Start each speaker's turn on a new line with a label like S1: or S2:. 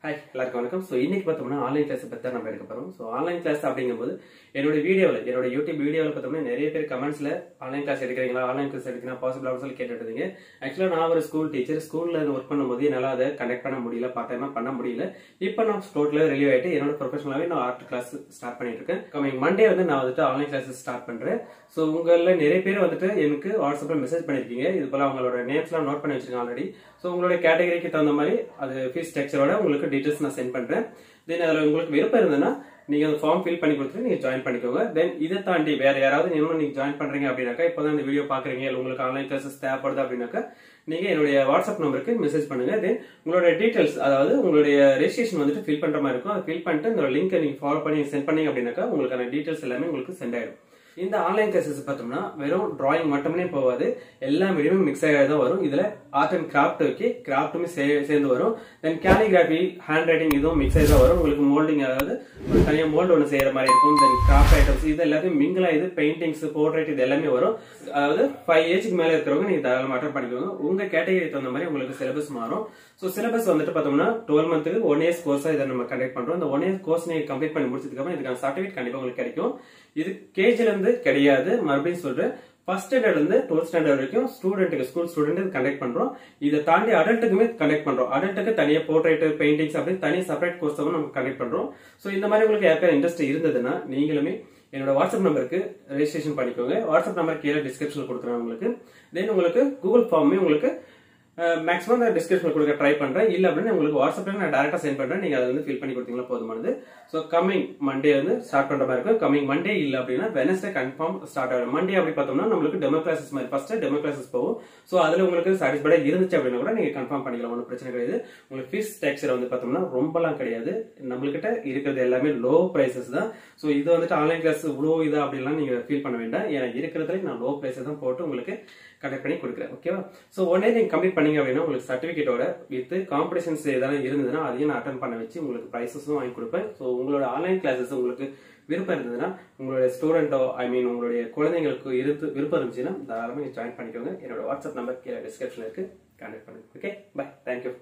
S1: Hi, எல்லாருக்கும் வணக்கம். So இன்னைக்கு பார்த்தோம்னா ஆன்லைன் கிளாஸ் பத்தி தான் நம்ம எடுக்க போறோம். சோ ஆன்லைன் கிளாஸ் அப்படிங்கும்போது என்னோட யூடியூப் வீடியோல பார்த்தோம்னா நிறைய பேர் கமெண்ட்ஸ்ல ஆன்லைன் கிளாஸ் எடுக்கிறீங்களா, ஆன்லைன் கிளாஸ் எடுக்கணும் பாசிபிள் அப்படின்னு சொல்லி கேட்டுட்டு இருந்தீங்க. ஆக்சுவலா நான் ஒரு ஸ்கூல் டீச்சர், ஸ்கூல்ல ஒர்க் பண்ணும்போது என்னால அதை கனெக்ட் பண்ண முடியல, பார்ட் டைமா பண்ண முடியல. இப்போ நான் டோட்டலா ரிலீவ் ஆயிட்டு என்னோட ப்ரொஃபஷனலாவே நான் ஆர்ட் கிளாஸ் ஸ்டார்ட் பண்ணிட்டு இருக்கேன். கமிங் மண்டே நான் ஆன்லைன் கிளாஸ் ஸ்டார்ட் பண்றேன். சோ உங்கள நிறைய பேர் எனக்கு வாட்ஸ்அப்ல மெசேஜ் பண்ணிருக்கீங்க. இது போல அவங்களோட நேம்ஸ்லாம் நோட் பண்ணி வச்சிருக்கேன் ஆல்ரெடி. சோ உங்களோட கேட்டகரிக்கு தகுந்த மாதிரி அது ஃபீஸ் ஸ்ட்ரக்சரோட உங்களுக்கு டீடைல்ஸ் நான் சென்ட் பண்றேன். தென் அதுல உங்களுக்கு விருப்பம் இருந்ததுன்னா நீங்க அந்த ஃபார்ம் ஃபில் பண்ணி கொடுத்துட்டு நீங்க ஜாயின் பண்ணிக்கோங்க. தென் இதை தாண்டி வேற யாராவது இன்னும் நீங்க ஜாயின் பண்றீங்க அப்படின்னாக்கா, இப்போதான் இந்த வீடியோ பாக்குறீங்க, இல்லை உங்களுக்கு ஆன்லைன் கிளாஸஸ் தேவைப்படுது அப்படின்னாக்கா நீங்க என்னுடைய வாட்ஸ்அப் நம்பருக்கு மெசேஜ் பண்ணுங்க. தென் உங்களோட டீடைல்ஸ், அதாவது உங்களுடைய ரெஜிஸ்ட்ரேஷன் ஃபில் பண்ற மாதிரி இருக்கும். அதை ஃபில் பண்ணிட்டு இந்த லிங்க் நீங்க ஃபாலோ பண்ணி சென்ட் பண்ணீங்க அப்படின்னாக்கா உங்களுக்கான டீடைல்ஸ் எல்லாமே உங்களுக்கு சென்ட் ஆயிடும். இந்த ஆன்லைன் கிளாஸஸ் பார்த்தோம்னா வெறும் டிராயிங் மட்டுமே போகாது, எல்லா மீடியமும் மிக்ஸ் ஆகி தான் வரும். இதுல ஆர்ட் அண்ட் கிராஃப்ட் கிராஃப்ட்டுமே சேர்ந்து வரும். தென் கேலிகிராஃபி, ஹேண்ட் ரைட்டிங் இதுவும் மிக்ஸ் ஆகி தான் வரும். உங்களுக்கு மோல்டிங், அதாவது ஒரு தனியா மோல்டு ஒன்று செய்யற மாதிரி இருக்கும். தென் கிராஃப்ட் ஐட்டம்ஸ் இது எல்லாத்தையும் மிங்கிள் ஆகுது, பெயிண்டிங்ஸ், போர்ட்ரேட் இது எல்லாமே வரும். அதாவது 5 ஏஜ்க்கு மேல இருக்கிறவங்க நீங்க தாராளமா அட்டெண்ட் பண்ணிக்கோங்க. உங்க கேட்டகரி தகுந்த மாதிரி உங்களுக்கு சிலபஸ் மாறும். சோ சிலபஸ் பார்த்தோம்னா 12 மந்த்துக்கு 1 இயர்ஸ் கோர்ஸா இதை நம்ம கண்டக்ட் பண்றோம். இந்த 1 இயர் கோர்ஸ் நீங்க கம்ப்ளீட் பண்ணி முடிச்சதுக்கு அப்புறம் இதுக்கான சர்டிபிகேட் கண்டிப்பா உங்களுக்கு கிடைக்கும். இது கேஜில இருந்து கிடையாது, மறுபடியும் சொல்றேன். ஃபர்ஸ்ட் ஸ்டாண்டர்ட்ல இருந்து 12th ஸ்டாண்டர்ட் வரைக்கும் ஸ்டூடெண்ட்டுக்கு, ஸ்கூல் ஸ்டூடெண்ட் கண்டக்ட் பண்றோம். இதை தாண்டி அடல்ட்டுக்குமே கண்டக்ட் பண்றோம். அடல்ட்டுக்கு தனியா போர்ட்ரேட், பெயிண்டிங்ஸ் அப்படின்னு தனி செப்பரேட் கோர்ஸ் நம்ம கண்டக்ட் பண்றோம். சோ இந்த மாதிரி உங்களுக்கு யாருக்காவது இன்ட்ரெஸ்ட் இருந்ததுன்னா நீங்களுமே என்னோட வாட்ஸ்அப் நம்பருக்கு ரெஜிஸ்ட்ரேஷன் பண்ணிக்கோங்க. வாட்ஸ்அப் நம்பர் கீழே டிஸ்கிரிப்ஷன்ல கொடுக்குறேன் உங்களுக்கு. தென் உங்களுக்கு கூகுள் ஃபார்மே உங்களுக்கு மேக்ஸிமம் நான் டிஸ்கிரிப்ஷன் கொடுக்க ட்ரை பண்றேன். இல்ல அப்படின்னு உங்களுக்கு வாட்ஸ்அப்ல நான் டைரக்டா சென்ட் பண்றேன். நீங்க அதை ஃபில் பண்ணி கொடுத்தீங்களா போதுமானது. சோ கமிங் மண்டே ஸ்டார்ட் பண்ற மாதிரி இருக்கும். கமிங் மண்டே இல்ல அப்படின்னா வெனஸ்டே கன்ஃபார்ம் ஸ்டார்ட் ஆகும். மண்டே அப்படி பார்த்தோம்னா நம்மளுக்கு டெமோ கிளாஸஸ் மாதிரி ஃபர்ஸ்ட் டெமோ கிளாஸஸ் போகும். சோ அதுல உங்களுக்கு சாட்டிஸ்ஃபைடா இருந்துச்சு அப்படின்னா கூட நீங்க கன்ஃபார்ம் பண்ணிக்கலாம், ஒன்றும் பிரச்சனை கிடையாது. உங்களுக்கு ஃபீஸ் ஸ்ட்ரக்சர் பார்த்தோம்னா ரொம்பலாம் கிடையாது. நம்மள்கிட்ட இருக்கிறது எல்லாமே லோ பிரைசஸ் தான். சோ இது ஆன்லைன் கிளாஸ் இவ்வளோ இதா அப்படிலாம் நீங்க ஃபீல் பண்ண வேண்டாம். ஏன்னா இருக்கிறதுல நான் லோ பிரைஸ் தான் போட்டு உங்களுக்கு கனெக்ட் பண்ணி கொடுக்குறேன். ஓகேவா? சோ உடனே நீங்க கம்ப்ளீட் பண்ணீங்க அப்படின்னா உங்களுக்கு சர்டிபிகேட்டோட வித் காம்படிஷன்ஸ் ஏதாவது இருந்ததுன்னா அதையும் நான் அட்டன் பண்ண வச்சு உங்களுக்கு பிரைசஸும் வாங்கி கொடுப்பேன். சோ உங்களோட ஆன்லைன் கிளாஸஸ் உங்களுக்கு விருப்பம் இருந்ததுன்னா, உங்களுடைய ஸ்டூடெண்டோ உங்களுடைய குழந்தைங்களுக்கு விருப்பம் இருந்துச்சுன்னா தாராளமாக ஜாயின் பண்ணிக்கோங்க. என்னோட வாட்ஸ்அப் நம்பர் கீழே டிஸ்கிரிப்ஷன்ல இருக்கு, கான்டாக்ட் பண்ணுங்க. Okay, bye, thank you.